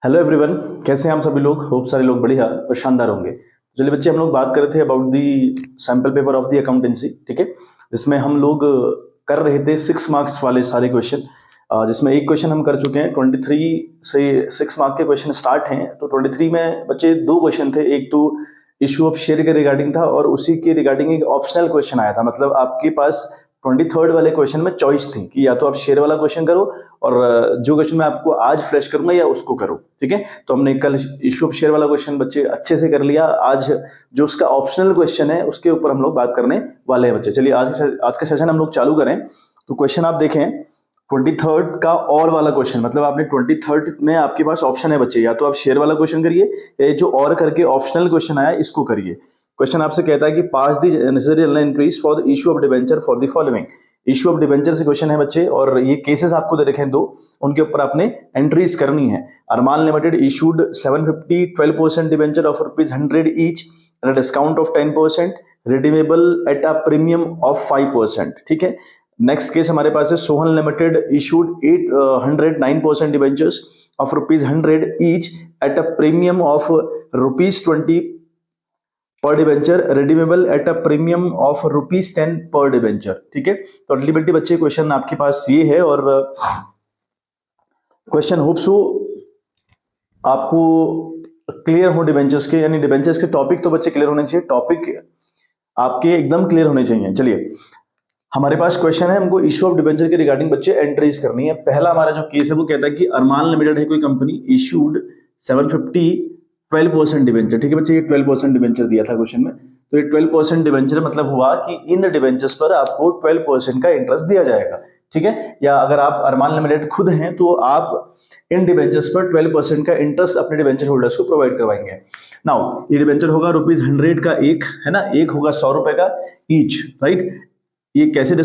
Hello everyone, कैसे हैं हम सभी लोग। होप सारे लोग बढ़िया और शानदार होंगे। चलिए बच्चे, हम लोग बात कर रहे थे about the sample paper of the accountancy, ठीक है, जिसमें हम लोग कर रहे थे 6 मार्क्स वाले सारे क्वेश्चन। जिसमें एक क्वेश्चन हम कर चुके हैं। 23 से 6 मार्क के क्वेश्चन स्टार्ट हैं। तो 23 में बच्चे दो क्वेश्चन थे। एक तो इशू ऑफ शेयर के रिगार्डिंग था और उसी के रिगार्डिंग एक ऑप्शनल क्वेश्चन आया था। मतलब आपके पास 23rd वाले क्वेश्चन में चॉइस थी कि या तो आप शेयर वाला क्वेश्चन करो और जो क्वेश्चन मैं आपको आज फ्रेश करूंगा या उसको करो, ठीक है। तो हमने कल इशू ऑफ शेयर वाला क्वेश्चन बच्चे अच्छे से कर लिया। आज जो उसका ऑप्शनल क्वेश्चन है उसके ऊपर हम लोग बात करने वाले हैं बच्चे। चलिए आज का सेशन हम लोग चालू करें। तो क्वेश्चन आप देखें, 23rd का और वाला क्वेश्चन, मतलब आपने 23rd में आपके पास ऑप्शन है बच्चे, या तो आप शेयर वाला क्वेश्चन करिए या जो और करके ऑप्शनल क्वेश्चन आया इसको करिए। क्वेश्चन आपसे कहता है कि pass the necessary journal entries for the issue of debenture for the following. Issue of debenture से क्वेश्चन है बच्चे और ये केसेस आपको दे रखे हैं दो, उनके ऊपर आपने एंट्रीज करनी है। Armaan limited issued 750 12% debenture of ₹100 each at a discount of 10%, redeemable at a premium of 5%, ठीक है। नेक्स्ट केस हमारे पास है Sohan limited issued 809% debentures of ₹100 each at a premium of ₹20 per debenture, redeemable at a premium of ₹10 per debenture, ठीक है। तो ultimately बच्चे question आपके पास ये है और क्वेश्चन होप्स हो आपको क्लियर हो डिबेंचर्स के, यानी डिबेंचर्स के टॉपिक तो बच्चे क्लियर होने चाहिए, टॉपिक आपके एकदम क्लियर होने चाहिए। चलिए हमारे पास क्वेश्चन है, हमको इशू ऑफ डिबेंचर के रिगार्डिंग बच्चे एंट्रीज करनी है। पहला हमारा जो केस है वो कहता है कि अरमान लिमिटेड है कोई कंपनी, इशूड 750 12% डिबेंचर, ठीक है बच्चे। ये 12% डिबेंचर दिया था क्वेश्चन में। तो ये 12% डिबेंचर मतलब हुआ कि इन डिबेंचर्स पर आपको 12% का इंटरेस्ट दिया जाएगा, ठीक है। या अगर आप अरमान लिमिटेड खुद हैं तो आप इन डिबेंचर्स पर 12% का इंटरेस्ट अपने डिबेंचर होल्डर्स को प्रोवाइड करवाएंगे। नाउ ये डिबेंचर होगा ₹100 का, एक है ना, एक होगा ₹100 का ईच, राइट। ये कैसे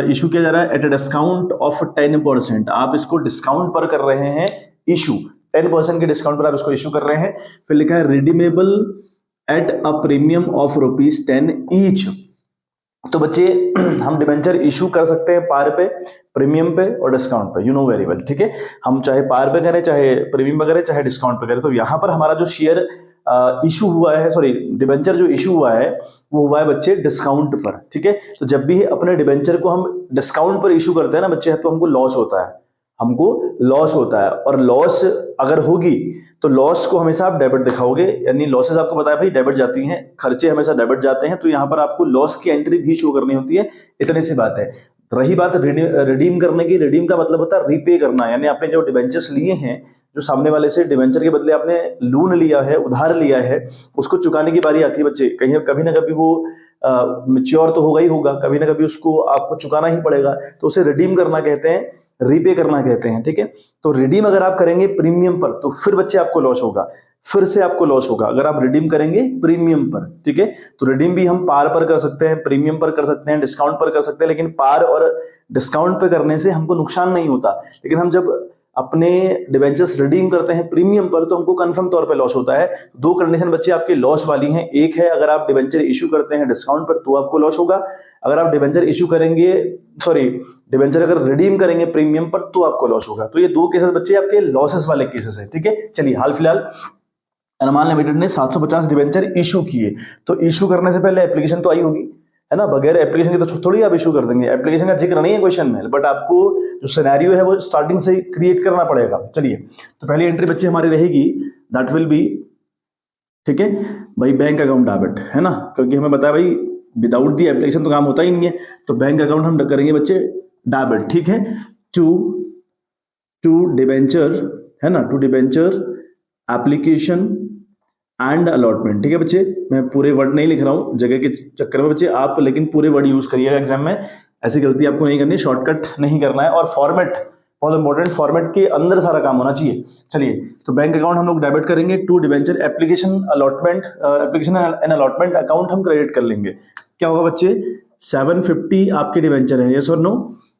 इशू किया जा रहा है? Eight a discount of 10%। आप इसको डिस्काउंट पर कर रहे हैं इशू, 10% के डिस्काउंट पर आप इसको इशू कर रहे हैं। फिर लिखा है redeemable at a premium of ₹10 each. तो बच्चे हम डिबेंचर इशू कर सकते हैं पार पे, प्रीमियम पे और डिस्काउंट पे, यू नो वेरी वेल, ठीक है। हम चाहे पार पे करें, चाहे प्रीमियम पे करें, चाहे डिस्काउंट पे करें। तो यहां पर हमारा जो शेयर इशू हुआ है, सॉरी डिबेंचर जो इशू हुआ है वो हुआ है बच्चे डिस्काउंट पर, ठीक है। तो जब भी अपने डिबेंचर को हम डिस्काउंट पर इशू करते हैं ना बच्चे, तो हमको लॉस होता है, हमको लॉस होता है। और लॉस अगर होगी तो लॉस को हमेशा आप डेबिट दिखाओगे, यानी लॉसेस आपको पता है भाई डेबिट जाती हैं, खर्चे हमेशा डेबिट जाते हैं। तो यहाँ पर आपको लॉस की एंट्री भी शो करनी होती है, इतनी सी बात है। रही बात रिडीम करने की, रिडीम का मतलब होता है रीपे करना, यानी आपने जो डिबेंचर्स लिए हैं, जो सामने वाले से डिबेंचर के बदले आपने लोन लिया है, उधार लिया है, उसको चुकाने की बारी आती है बच्चे। कहीं कभी ना कभी वो मिच्योर तो होगा ही होगा, कभी ना कभी उसको आपको चुकाना ही पड़ेगा। तो उसे रिडीम करना कहते हैं, रीपे करना कहते हैं, ठीक है। तो रिडीम अगर आप करेंगे प्रीमियम पर तो फिर बच्चे आपको लॉस होगा, फिर से आपको लॉस होगा अगर आप रिडीम करेंगे प्रीमियम पर, ठीक है। तो रिडीम भी हम पार पर कर सकते हैं, प्रीमियम पर कर सकते हैं, डिस्काउंट पर कर सकते हैं, लेकिन पार और डिस्काउंट पे करने से हमको नुकसान नहीं होता। लेकिन हम जब अपने डिबेंचर्स रिडीम करते हैं प्रीमियम पर तो हमको कंफर्म तौर पे लॉस होता है। दो कंडीशन बच्चे आपके लॉस वाली हैं। एक है अगर आप डिबेंचर इशू करते हैं डिस्काउंट पर तो आपको लॉस होगा, अगर आप डिबेंचर इशू करेंगे, सॉरी डिबेंचर अगर रिडीम करेंगे प्रीमियम पर तो आपको लॉस होगा। तो ये दो केसेस बच्चे आपके लॉसेस वाले केसेस है, ठीक है। चलिए हाल फिलहाल अरमान लिमिटेड ने 750 डिबेंचर इशू किए। तो इशू करने से पहले एप्लीकेशन तो आई होगी, है ना। बगैर एप्लीकेशन के तो थोड़ी आप इशू कर देंगे, एप्लीकेशन का जिक्र नहीं है क्वेश्चन में, बट आपको जो सिनेरियो है वो स्टार्टिंग से क्रिएट करना पड़ेगा। चलिए तो पहली एंट्री बच्चे हमारी रहेगी, दैट विल बी, ठीक है भाई, बैंक अकाउंट डेबिट, है ना, क्योंकि हमें बताया भाई विदाउट दी एप्लीकेशन तो काम होता ही नहीं है। तो बैंक अकाउंट हम करेंगे बच्चे डेबिट, ठीक है। टू टू डिबेंचर, है ना, to debenture application and allotment, ठीक है बच्चे। मैं पूरे वर्ड नहीं लिख रहा हूं जगह के चक्कर में बच्चे, आप लेकिन पूरे वर्ड यूज करिएगा एग्जाम में, ऐसी गलती आपको नहीं करनी, शॉर्टकट नहीं करना है। और फॉर्मेट बहुत इंपॉर्टेंट, फॉर्मेट के अंदर सारा काम होना चाहिए। चलिए तो बैंक अकाउंट हम लोग डेबिट करेंगे, to debenture application allotment, application and allotment account हम क्रेडिट कर लेंगे। क्या होगा बच्चे, 750 आपके डिबेंचर है, यस और नो।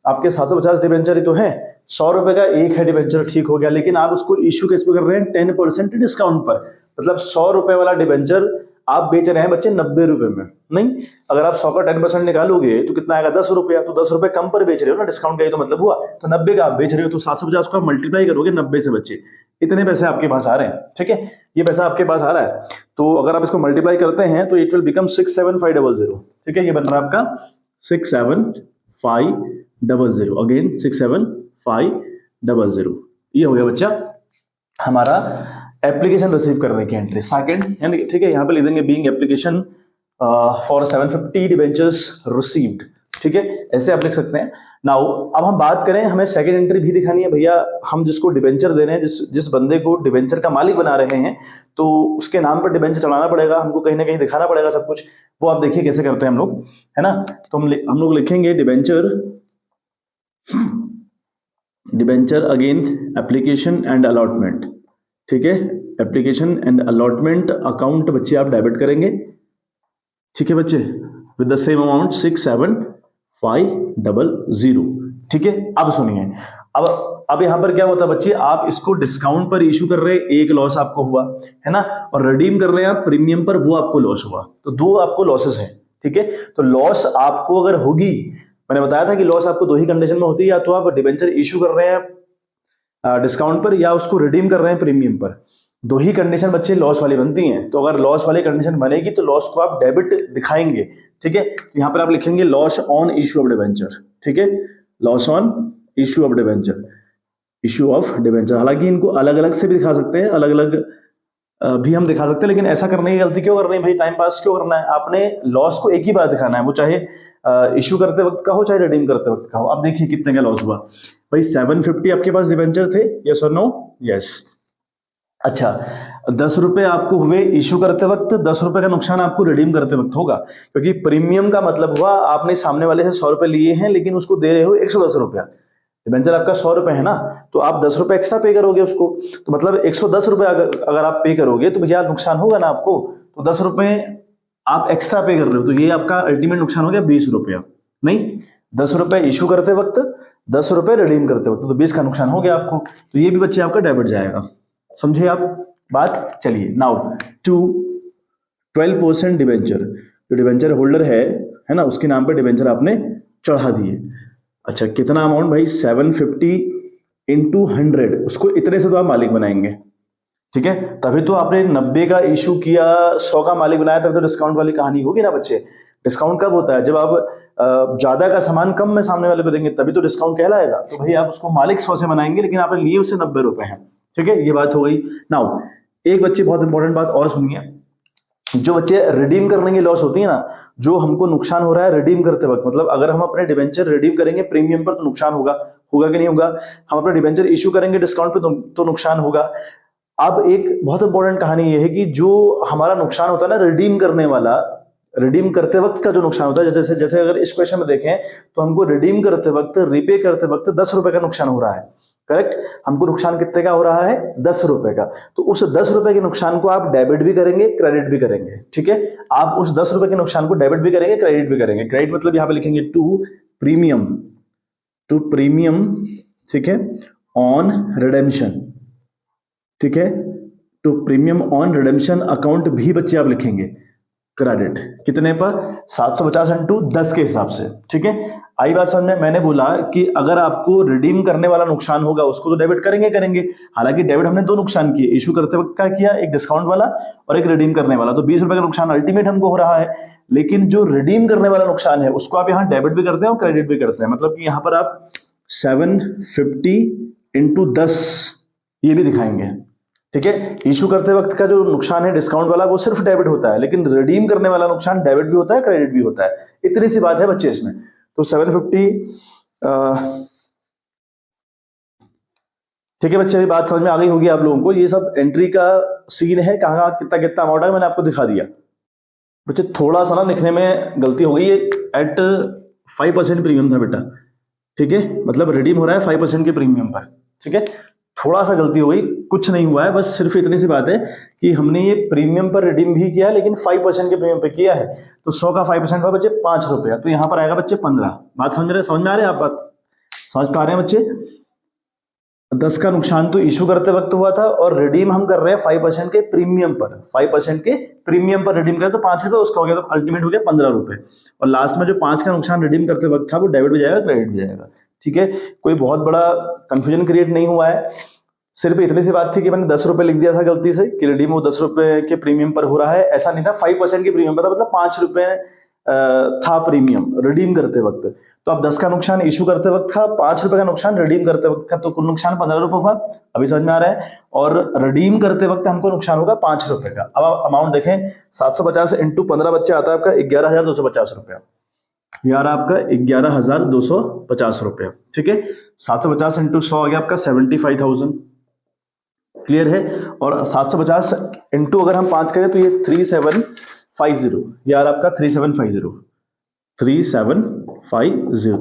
आपके 750 डिबेंचर ही तो है, ₹100 का एक है डिबेंचर, ठीक हो गया। लेकिन आप उसको इशू किस पे कर रहे हैं, 10% डिस्काउंट पर। मतलब ₹100 वाला डिबेंचर आप बेच रहे हैं बच्चे 90 रुपए में, नहीं, अगर आप 100 का 10% निकालोगे तो कितना आएगा 10 रुपया, तो 10 रुपए कम पर बेच रहे हो ना, डिस्काउंट का ये तो मतलब हुआ। तो 90 का आप बेच रहे हो तो 750 को आप मल्टीप्लाई करोगे 90 से बच्चे, इतने पैसे आपके पास आ रहे हैं। ठीक है, ये पैसा आपके पास आ रहा है, तो अगर आप इसको मल्टीप्लाई करते हैं तो इट विल बिकम 67500। ठीक है, ये बन रहा है आपका 67500, अगेन 67500। ये हो गया बच्चा हमारा एप्लीकेशन रिसीव करने की एंट्री सेकंड, यानी ठीक है, यहाँ पे लिख देंगे being application for 750 debentures received. ठीक है, ऐसे आप लिख सकते हैं। नाउ अब हम बात करें, हमें सेकंड एंट्री भी दिखानी है भैया, हम जिसको डिबेंचर दे रहे हैं, जिस बंदे को डिबेंचर का मालिक बना रहे हैं, तो उसके नाम पर डिबेंचर चढ़ाना पड़ेगा, हमको कहीं ना कहीं दिखाना पड़ेगा सब कुछ। वो आप देखिए कैसे करते हैं हम लोग, है ना। तो हम लोग लिखेंगे debenture again application and allotment. ठीक है, एप्लीकेशन एंड अलॉटमेंट अकाउंट बच्चे आप डेबिट करेंगे। ठीक है बच्चे, विद द सेम अमाउंट 67500। ठीक है, अब सुनिए, अब यहां पर क्या होता है बच्चे, आप इसको डिस्काउंट पर इशू कर रहे हैं, एक लॉस आपको हुआ है ना, और रिडीम कर रहे हैं आप प्रीमियम पर, वो आपको लॉस हुआ, तो दो आपको लॉसेस हैं। ठीक है, तो लॉस आपको अगर होगी, मैंने बताया था कि लॉस आपको दो ही कंडीशन में होती है, या तो आप डिबेंचर इशू कर रहे हैं डिस्काउंट पर, या उसको रिडीम कर रहे हैं प्रीमियम पर। दो ही कंडीशन बच्चे लॉस वाली बनती हैं, तो अगर लॉस वाली कंडीशन बनेगी तो लॉस को आप डेबिट दिखाएंगे। ठीक है, यहां पर आप लिखेंगे loss on issue of debenture. ठीक है, loss on issue of debenture, issue of debenture. हालांकि इनको अलग अलग से भी दिखा सकते हैं, अलग अलग भी हम दिखा सकते हैं, लेकिन ऐसा करने की गलती क्यों कर रहे हैं भाई, टाइम पास क्यों करना है, आपने लॉस को एक ही बार दिखाना है, वो चाहे इशू करते वक्त का हो चाहे रिडीम करते वक्त का हो। अब देखिए कितने का लॉस हुआ भाई, 750 आपके पास डिबेंचर थे, यस और नो, यस। अच्छा, 10 रुपए आपको हुए इशू करते वक्त, 10 रुपए का नुकसान आपको रिडीम करते वक्त होगा, क्योंकि प्रीमियम का मतलब हुआ आपने सामने वाले से 100 रुपए लिए हैं, लेकिन उसको दे रहे हो 110 रुपया। डिबेंचर आपका 100 रुपए है ना, तो आप 10 रुपए एक्स्ट्रा पे करोगे उसको, तो मतलब 110 रुपए अगर आप पे करोगे तो भैया नुकसान होगा ना आपको, तो 10 रुपए आप एक्स्ट्रा पे कर रहे हो, तो ये आपका अल्टीमेट नुकसान हो गया 20 रुपया। नहीं, 10 रुपए इशू करते वक्त, 10 रुपए रिडीम करते वक्त, तो 20 का नुकसान हो गया आपको, तो ये भी बच्चे आपका डेबिट जाएगा। समझे आप बात। चलिए नाउ टू 12% डिबेंचर, जो डिबेंचर होल्डर है ना, उसके नाम पे डिबेंचर आपने चढ़ा दिए। अच्छा, कितना अमाउंट भाई, 750 इंटू 100, उसको इतने से तो आप मालिक बनाएंगे। ठीक है, तभी तो आपने 90 का इशू किया, 100 का मालिक बनाया, तभी तो डिस्काउंट वाली कहानी होगी ना बच्चे। डिस्काउंट कब होता है, जब आप ज्यादा का सामान कम में सामने वाले को देंगे, तभी तो डिस्काउंट कहलाएगा। तो भाई आप उसको मालिक 100 से बनाएंगे, लेकिन आपने लिए उससे 90 रुपए हैं। ठीक है, ये बात हो गई। नाउ एक बच्चे बहुत इंपॉर्टेंट बात और सुनिए, जो बच्चे रिडीम करने की लॉस होती है ना, जो हमको नुकसान हो रहा है रिडीम करते वक्त, मतलब अगर हम अपने डिबेंचर रिडीम करेंगे प्रीमियम पर तो नुकसान होगा, होगा कि नहीं होगा, हम अपने डिबेंचर इशू करेंगे डिस्काउंट पे तो नुकसान होगा। अब एक बहुत इंपॉर्टेंट कहानी यह है कि जो हमारा नुकसान होता है ना रिडीम करने वाला, रिडीम करते वक्त का जो नुकसान होता है, जैसे जैसे अगर इस क्वेश्चन में देखें तो हमको रिडीम करते वक्त, रिपे करते वक्त 10 रुपए का नुकसान हो रहा है। करेक्ट, हमको नुकसान कितने का हो रहा है, 10 रुपए का। तो उस 10 रुपए के नुकसान को आप डेबिट भी करेंगे, क्रेडिट भी करेंगे। ठीक है, आप उस 10 रुपए के नुकसान को डेबिट भी करेंगे, क्रेडिट भी करेंगे। क्रेडिट मतलब यहां पे लिखेंगे टू प्रीमियम, टू प्रीमियम, ठीक है, ऑन रिडेम्पशन। ठीक है, to premium on redemption account भी बच्चे आप लिखेंगे क्रेडिट, कितने पर, 750 इंटू 10 के हिसाब से। ठीक है, आई बात समझ में। मैंने बोला कि अगर आपको रिडीम करने वाला नुकसान होगा उसको तो डेबिट करेंगे। हालांकि डेबिट हमने दो नुकसान किए, इशू करते वक्त का किया, एक डिस्काउंट वाला और एक रिडीम करने वाला, तो 20 रुपए का नुकसान अल्टीमेट हमको हो रहा है। लेकिन जो रिडीम करने वाला नुकसान है उसको आप यहाँ डेबिट भी करते हैं और क्रेडिट भी करते हैं, मतलब कि यहाँ पर आप 750 इंटू 10 ये भी दिखाएंगे। ठीक है, इशू करते वक्त का जो नुकसान है डिस्काउंट वाला वो सिर्फ डेबिट होता है, लेकिन रिडीम करने वाला नुकसान डेबिट भी होता है, क्रेडिट भी होता है। इतनी सी बात है बच्चे इसमें। तो 750, ठीक है बच्चे, अभी बात समझ में आ गई होगी आप लोगों को। ये सब एंट्री का सीन है, कहाँ कितना कितना अमाउंट है मैंने आपको दिखा दिया। बच्चे थोड़ा सा ना लिखने में गलती हो गई है, एट 5% प्रीमियम था बेटा। ठीक है, मतलब रिडीम हो रहा है 5% के प्रीमियम पर। ठीक है, थोड़ा सा गलती हो गई, कुछ नहीं हुआ है, बस सिर्फ इतनी सी बात है कि हमने ये प्रीमियम पर रिडीम भी किया है, लेकिन 5% के प्रीमियम पे किया है, तो 100 का 5% हुआ बच्चे 5 रुपया, तो यहां पर आएगा बच्चे 15। बात समझ में आ रहे हैं आप, बात समझ पा रहे हैं बच्चे। 10 का नुकसान तो इशू करते वक्त हुआ था, और रिडीम हम कर रहे हैं 5% के प्रीमियम पर, 5% के प्रीमियम पर रिडीम करें तो 5 रुपए, उसका हो गया तो अल्टीमेट हो गया 15 रुपए। और लास्ट में जो 5 का नुकसान रिडीम करते वक्त था वो डेबिट भी जाएगा, क्रेडिट भी जाएगा। ठीक है, कोई बहुत बड़ा कंफ्यूजन क्रिएट नहीं हुआ है, सिर्फ इतनी सी बात थी कि मैंने 10 रुपए लिख दिया था गलती से कि रिडीम वो 10 रुपए के प्रीमियम पर हो रहा है, ऐसा नहीं था, 5% के प्रीमियम पर था, मतलब 5 रुपए था प्रीमियम रिडीम करते वक्त। तो अब 10 का नुकसान इशू करते वक्त था, 5 रुपए का नुकसान रिडीम करते वक्त का, तो कुल नुकसान 15 रुपए हुआ, अभी समझ में आ रहा है। और रिडीम करते वक्त हमको नुकसान होगा 5 रुपए का। अब आप अमाउंट देखें, 750 इंटू 15 बच्चे आता है आपका 11,250 रुपया, यार आपका 11,250 रुपया। ठीक है, 750 इंटू 100 आ गया आपका 75,000, क्लियर है। और 750 इंटू अगर हम 5 करें तो ये 3750, यार आपका 3750। तो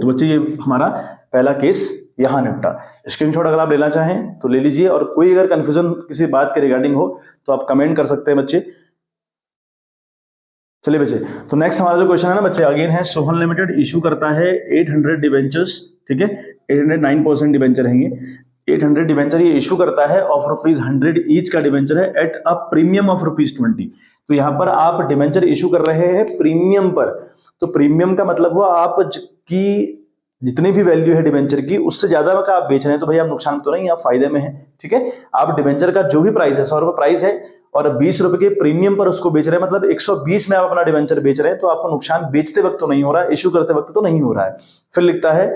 बच्चे ये हमारा पहला केस यहां निपटा। स्क्रीनशॉट अगर आप लेना चाहें तो ले लीजिए, और कोई अगर कंफ्यूजन किसी बात के रिगार्डिंग हो तो आप कमेंट कर सकते हैं बच्चे। चलिए बच्चे, तो नेक्स्ट हमारा जो क्वेश्चन है ना बच्चे, अगेन है सोहन लिमिटेड इशू करता है 800 डिवेंचर्स। ठीक है, 809% डिवेंचर है ये, 800 डिवेंचर ये इशू करता है ऑफ ₹100 ईच का डिवेंचर है एट अ प्रीमियम ऑफ ₹20। तो यहां पर आप डिवेंचर इशू कर रहे हैं प्रीमियम पर, तो प्रीमियम का मतलब हुआ आप की जितनी भी वैल्यू है डिवेंचर की उससे ज्यादा का आप बेच रहे हैं, तो भैया आप नुकसान तो नहीं, आप फायदे में है। ठीक है, आप डिवेंचर का जो भी प्राइस है 100 रुपए प्राइस है और 20 रुपए के प्रीमियम पर उसको बेच रहे हैं, मतलब 120 में आप अपना डिवेंचर बेच रहे हैं, तो आपको नुकसान बेचते वक्त तो नहीं हो रहा है, इशू करते वक्त तो नहीं हो रहा है। फिर लिखता है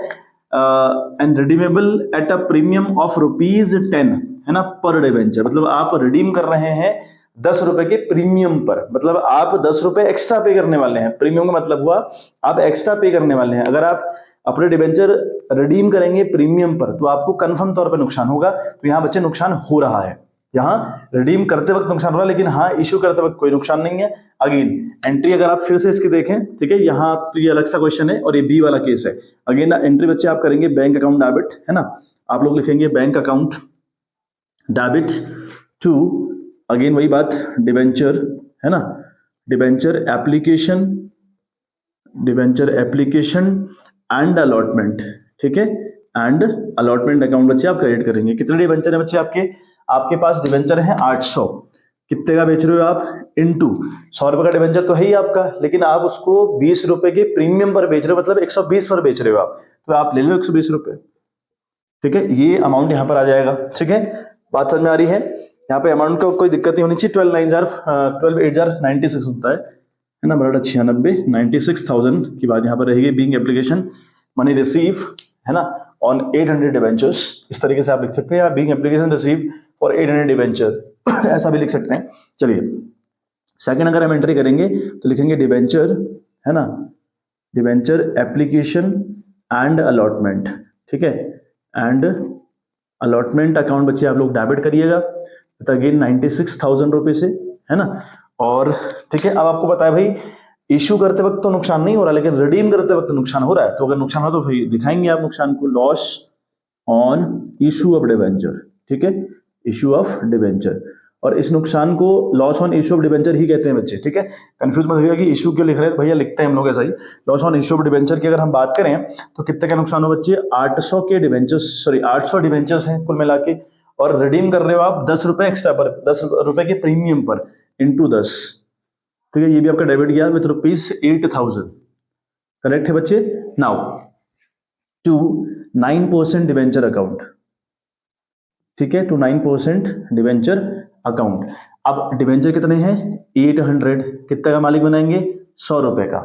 and redeemable at a premium of ₹10, है ना, पर डिवेंचर, मतलब आप रिडीम कर रहे हैं 10 रुपए के प्रीमियम पर, मतलब आप 10 रुपए एक्स्ट्रा पे करने वाले हैं। प्रीमियम का मतलब हुआ आप एक्स्ट्रा पे करने वाले हैं। अगर आप अपने डिवेंचर रिडीम करेंगे प्रीमियम पर तो आपको कंफर्म तौर पे नुकसान होगा, तो यहां बच्चे नुकसान हो रहा है, यहाँ रिडीम करते वक्त नुकसान हो रहा है, लेकिन हाँ इश्यू करते वक्त कोई नुकसान नहीं है। अगेन एंट्री अगर आप फिर से इसकी देखें, ठीक है, यहाँ तो ये अलग सा क्वेश्चन है और ये बी वाला केस है। अगेन एंट्री बच्चे आप करेंगे बैंक अकाउंट डेबिट, है ना, आप लोग लिखेंगे bank account debit to, again वही बात, डिवेंचर, है ना, डिवेंचर एप्लीकेशन एंड अलॉटमेंट। ठीक है, एंड अलॉटमेंट अकाउंट बच्चे आप क्रेडिट करेंगे। कितने डिवेंचर है बच्चे आपके, आपके पास डिवेंचर है 800, कितने का बेच रहे हो आप, इनटू 100 रुपए का डिवेंचर तो है ही आपका, लेकिन आप उसको 20 रुपए के प्रीमियम पर बेच रहे हो, मतलब 120 पर बेच रहे हो आप, तो आप ले लो 120 रुपए। ठीक है, ये अमाउंट यहां पर आ जाएगा। ठीक है, बात समझ में आ रही है, यहाँ पे अमाउंट का कोई दिक्कत नहीं होनी चाहिए। 12,896 होता है ना, बराबर 96, 96,000 की बात यहाँ पर रहेगी। बीइंग एप्लीकेशन मनी रिसीव, है ना, ऑन 800 डिवेंचर्स, इस तरीके से आप लिख सकते हैं, या being application receive for 800 debenture ऐसा भी लिख सकते हैं। चलिए सेकंड अगर हम एंट्री करेंगे तो लिखेंगे डिवेंचर, है ना, डिवेंचर एप्लीकेशन एंड अलॉटमेंट। ठीक है, एंड अलॉटमेंट अकाउंट बच्चे आप लोग डेबिट करिएगा, तो अगेन 96,000 रुपए से, है ना। और ठीक है, अब आपको पता है भाई इश्यू करते वक्त तो नुकसान नहीं हो रहा, लेकिन रिडीम करते वक्त नुकसान हो रहा है, तो अगर नुकसान हो तो फिर दिखाएंगे आप नुकसान को, loss on issue of debenture. ठीक है, इशू ऑफ डिवेंचर, और इस नुकसान को loss on issue of debenture ही कहते हैं बच्चे। ठीक है, कंफ्यूज मत होइएगा कि इशू क्यों लिख रहे हैं, भैया लिखते हैं हम लोग ऐसा ही। Loss on issue of debenture की अगर हम बात करें तो कितने का नुकसान हो बच्चे, 800 के डिवेंचर्स, सॉरी 800 डिवेंचर्स हैं कुल मिला के, और रिडीम कर रहे हो आप 10 रुपए एक्स्ट्रा पर, 10 रुपए के प्रीमियम पर, इंटू 10। ठीक है, ये भी आपका डेबिट गया विथ ₹8,000, करेक्ट है बच्चे। नाउ टू 9% डिवेंचर अकाउंट, ठीक है, टू 9% डिवेंचर अकाउंट। अब डिवेंचर कितने हैं, 800, कितने का मालिक बनाएंगे, 100 रुपए का।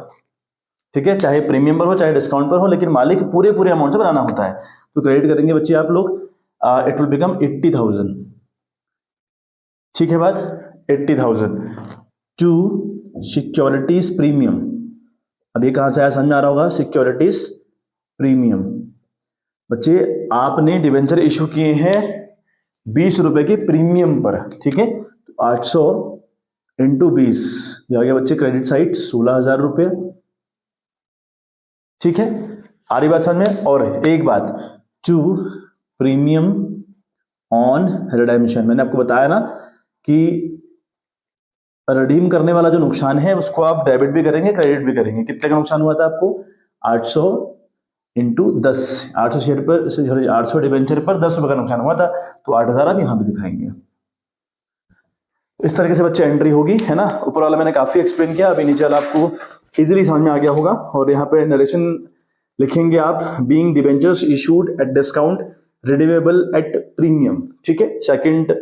ठीक है, चाहे प्रीमियम पर हो चाहे डिस्काउंट पर हो, लेकिन मालिक पूरे पूरे अमाउंट से बनाना होता है, तो क्रेडिट करेंगे बच्चे आप लोग, इट विल बिकम 80,000। ठीक है बात, 80,000 टू सिक्योरिटीज प्रीमियम। अब ये कहां से आया समझ में आ रहा होगा, सिक्योरिटीज प्रीमियम। बच्चे आपने डिवेंचर इशू किए हैं 20 रुपए के प्रीमियम पर, ठीक है, तो 800 इंटू 20, ये आ गया बच्चे क्रेडिट साइड 16,000 रुपये। ठीक है, आ रही बात समझ में। और एक बात, टू प्रीमियम ऑन रिडेम्पशन, मैंने आपको बताया ना कि रिडीम करने वाला जो नुकसान है उसको आप डेबिट भी करेंगे क्रेडिट भी करेंगे। कितने का नुकसान हुआ था आपको, 800 इंटू 10, 800 शेयर पर, सॉरी 800 डिबेंचर पर 10 रुपए का नुकसान हुआ था, तो 8,000 आप यहाँ भी दिखाएंगे। इस तरीके से बच्चे एंट्री होगी, है ना। ऊपर वाला मैंने काफी एक्सप्लेन किया, अभी नीचे वाला आपको इजीली समझ में आ गया होगा। और यहाँ पे नरेशन लिखेंगे आप, being debentures issued at discount redeemable at premium, ठीक है। सेकंड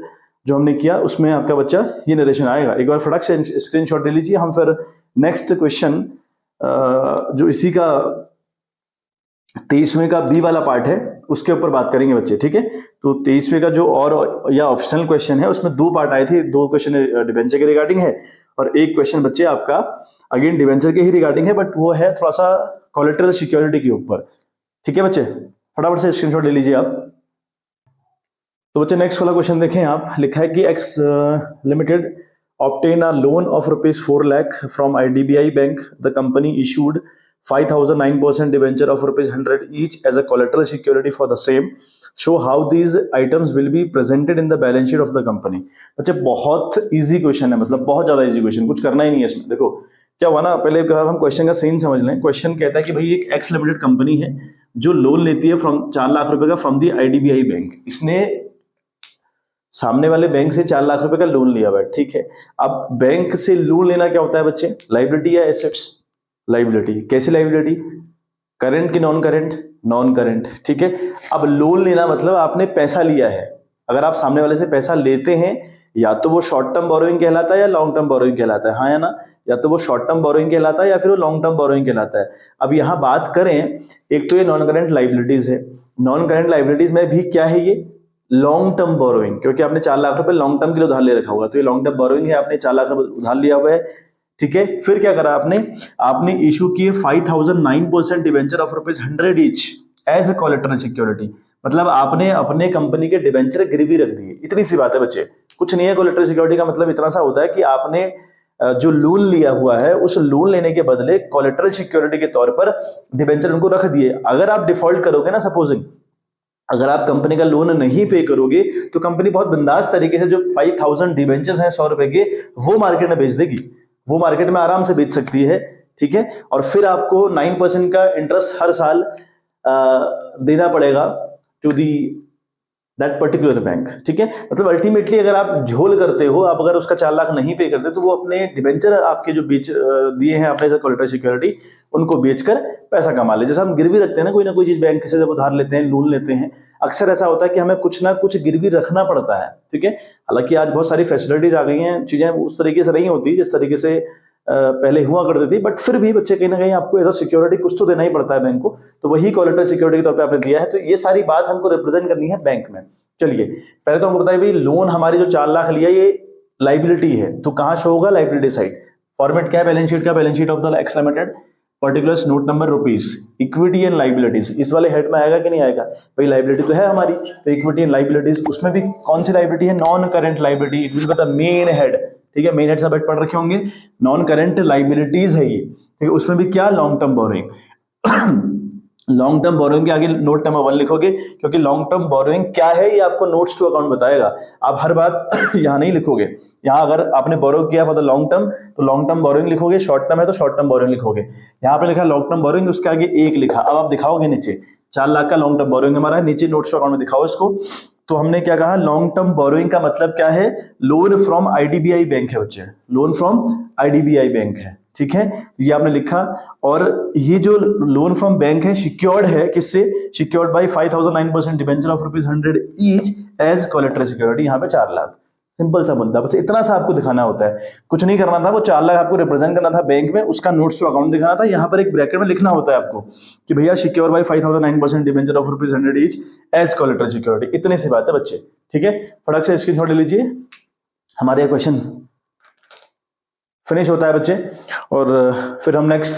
जो हमने किया उसमें आपका बच्चा ये नरेशन आएगा। एक बार फटाक से स्क्रीनशॉट ले लीजिए। हम फिर नेक्स्ट क्वेश्चन जो इसी का 23वें का बी वाला पार्ट है उसके ऊपर बात करेंगे बच्चे, ठीक है। तो 23वें का जो और या ऑप्शनल क्वेश्चन है उसमें दो पार्ट आए थे, दो क्वेश्चन डिबेंचर के रिगार्डिंग है और एक क्वेश्चन बच्चे आपका अगेन डिबेंचर के ही रिगार्डिंग है, बट वो है थोड़ा सा कोलेटरल सिक्योरिटी के ऊपर, ठीक है बच्चे। फटाफट से स्क्रीनशॉट ले लीजिए आप। तो बच्चे नेक्स्ट वाला क्वेश्चन देखें आप, लिखा है कि x limited obtain a loan of rupees 4 lakh from IDBI Bank. The company issued 5,009% debenture of rupees 100 each as a collateral security for the same. Show how these items will be presented in the balance sheet of the company. बच्चे बहुत easy question है, मतलब बहुत ज्यादा easy question, कुछ करना ही नहीं है इसमें। देखो क्या हुआ ना, पहले हम क्वेश्चन का सीन समझ लें। क्वेश्चन कहता है कि भाई एक एक्स लिमिटेड कंपनी है जो लोन लेती है फ्रॉम 4 लाख रुपए का फ्रॉम दी IDBI बैंक। इसने सामने वाले बैंक से 4 लाख रुपए का लोन लिया हुआ है, ठीक है। अब बैंक से लोन लेना क्या होता है बच्चे, लाइबिलिटी या एसेट्स? लाइबिलिटी। कैसी लाइबिलिटी? करंट की नॉन करंट? नॉन करंट, ठीक है। अब लोन लेना मतलब आपने पैसा लिया है। अगर आप सामने वाले से पैसा लेते हैं या तो वो शॉर्ट टर्म बोरोइंग कहलाता है या लॉन्ग टर्म बोरोइंग कहलाता है, हाँ या ना। या तो वो शॉर्ट टर्म बोरोइंग कहलाता है या फिर वो लॉन्ग टर्म बोरोइंग कहलाता है। अब यहां बात करें, एक तो ये नॉन करंट लाइबिलिटीज है। नॉन करंट लाइबिलिटीज में भी क्या है, ये लॉन्ग टर्म बोरोइंग, क्योंकि आपने 4 लाख रुपए लॉन्ग टर्म के लिए उधार ले रखा हुआ, तो ये लॉन्ग टर्म बोरोइंग है, आपने 4 लाख रुपए उधार लिया हुआ है, ठीक है। फिर क्या करा आपने इशू किए 5,009% debenture of rupees 100 each as a collateral security. मतलब आपने अपने कंपनी के डिवेंचर गिरवी रख दिए। इतनी सी बात है बच्चे, कुछ नहीं है। कोलेटरल सिक्योरिटी का मतलब इतना सा होता है कि आपने जो लोन लिया हुआ है उस लोन लेने के बदले कोलेटरल सिक्योरिटी के तौर पर डिवेंचर उनको रख दिए। अगर आप डिफॉल्ट करोगे ना, सपोजिंग अगर आप कंपनी का लोन नहीं पे करोगे तो कंपनी बहुत बिंदास तरीके से जो 5,000 डिवेंचर्स हैं 100 रुपए के, वो मार्केट में बेच देगी। वो मार्केट में आराम से बेच सकती है, ठीक है। और फिर आपको 9% का इंटरेस्ट हर साल देना पड़ेगा to the that particular bank, ठीक है। मतलब अल्टीमेटली अगर आप झोल करते हो, आप अगर उसका 4 लाख नहीं पे करते तो वो अपने डिवेंचर आपके जो बेच दिए हैं आपने कोलेटरल सिक्योरिटी, उनको बेचकर पैसा कमा ले। जैसे हम गिरवी रखते हैं ना कोई चीज बैंक से, जब उधार लेते हैं लोन लेते हैं, अक्सर ऐसा होता है कि हमें कुछ ना कुछ गिरवी रखना पड़ता है, ठीक है। हालांकि आज बहुत सारी फैसिलिटीज आ गई हैं, चीजें उस तरीके से नहीं होती जिस तरीके से पहले हुआ करती थी, बट फिर भी बच्चे कहीं ना कहीं आपको एज अ सिक्योरिटी कुछ तो देना ही पड़ता है बैंक को, तो वही कोलेटरल सिक्योरिटी के तौर पे आपने दिया है। तो ये सारी बात हमको रिप्रेजेंट करनी है बैंक में। चलिए पहले तो हमको बताइए भाई, लोन हमारी जो 4 लाख लिया ये लाइबिलिटी है, तो कहां शो होगा? Liability side. फॉर्मेट क्या है बैलेंस शीट का? Balance sheet of the x limited, particulars note number rupees, equity and liabilities. इस वाले हेड में आएगा कि नहीं आएगा? भाई लाइबिलिटी तो है हमारी, तो इक्विटी एंड लाइबिलिटीज, उसमें भी कौन सी लाइबिलिटी है? Non current liability. It will be the main head, ठीक है। मेन हेड सब पढ़ रखे होंगे। नॉन करंट लाइबिलिटीज है ये, ठीक है। उसमें भी क्या? Long term borrowing. Long term borrowing के आगे नोट नंबर 1 लिखोगे, क्योंकि लॉन्ग टर्म बोरोइंग क्या है ये आपको नोट्स टू अकाउंट बताएगा। आप हर बात यहां नहीं लिखोगे। यहां अगर आपने बोरो किया फॉर द लॉन्ग टर्म तो लॉन्ग टर्म बोरोइंग लिखोगे, शॉर्ट टर्म है तो शॉर्ट टर्म बोरोइंग लिखोगे। यहां पे लिखा लॉन्ग टर्म बोरोइंग, उसके आगे 1 लिखा। अब आप दिखाओगे नीचे 4 लाख का लॉन्ग टर्म बोरोइंग हमारा है, नीचे नोट्स टू अकाउंट में दिखाओ इसको। तो हमने क्या कहा, लॉन्ग टर्म बोरोइंग का मतलब क्या है? लोन फ्रॉम IDBI बैंक है बच्चे, लोन फ्रॉम IDBI बैंक है, ठीक है। तो ये आपने लिखा। और ये जो लोन फ्रॉम बैंक है सिक्योर्ड है किससे? Secured by 5,009% debenture of rupees 100 each as collateral security. यहाँ पे 4 लाख, सिंपल सा मुद्दा, बस इतना सा आपको दिखाना होता है, कुछ नहीं करना था। वो 4 लाख आपको रिप्रेजेंट करना था बैंक में, उसका नोट्स टू अकाउंट दिखाना था। यहाँ पर एक ब्रैकेट में लिखना होता है आपको कि भैया secure by 5,009% debenture of rupees 100 each as collateral security. इतनी सी बात है बच्चे, ठीक है। फटाक से स्क्रीनशॉट ले लीजिए। हमारे क्वेश्चन फिनिश होता है बच्चे, और फिर हम नेक्स्ट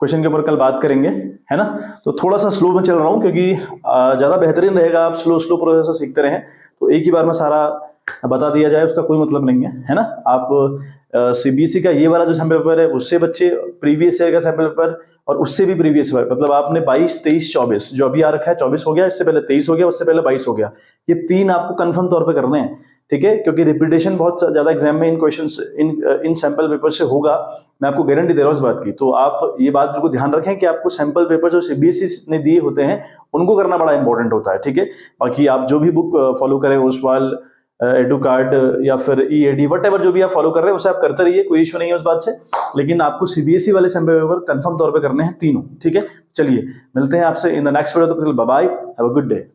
क्वेश्चन के ऊपर कल बात करेंगे, है ना। तो थोड़ा सा स्लो में चल रहा हूं क्योंकि ज्यादा बेहतरीन रहेगा आप स्लो स्लो प्रोसेस सीखते रहें। तो एक ही बार में सारा बता दिया जाए उसका कोई मतलब नहीं है ना। आप CBSE का ये वाला जो सैम्पल पेपर है उससे बच्चे प्रीवियस ईयर का सैम्पल पेपर और उससे भी प्रीवियस ईयर, मतलब आपने 22, 23, 24 जो अभी आ रखा है, 24 हो गया, इससे पहले 23 हो गया, उससे पहले 22 हो गया, ये 3 आपको कंफर्म तौर पे करने हैं, ठीक है, क्योंकि रिपीटेशन बहुत ज्यादा एग्जाम में इन क्वेश्चंस इन सैंपल पेपर से होगा, मैं आपको गारंटी दे रहा हूँ इस बात की। तो आप ये बात बिल्कुल ध्यान रखें कि आपको सैंपल पेपर जो सीबीएसई ने दिए होते हैं उनको करना बड़ा इंपॉर्टेंट होता है, ठीक है। बाकी आप जो भी बुक फॉलो करें, ओसवाल, एडुकार्ड या फिर ईएडी, वट एवर जो भी आप फॉलो कर रहे हैं उसे आप करते रहिए, कोई इशू नहीं है उस बात से। लेकिन आपको सीबीएसई वाले सैंपल पेपर कंफर्म तौर पे करने हैं तीनों, ठीक है। चलिए मिलते हैं आपसे इन द नेक्स्ट वीडियो, तो bye bye, have a good day.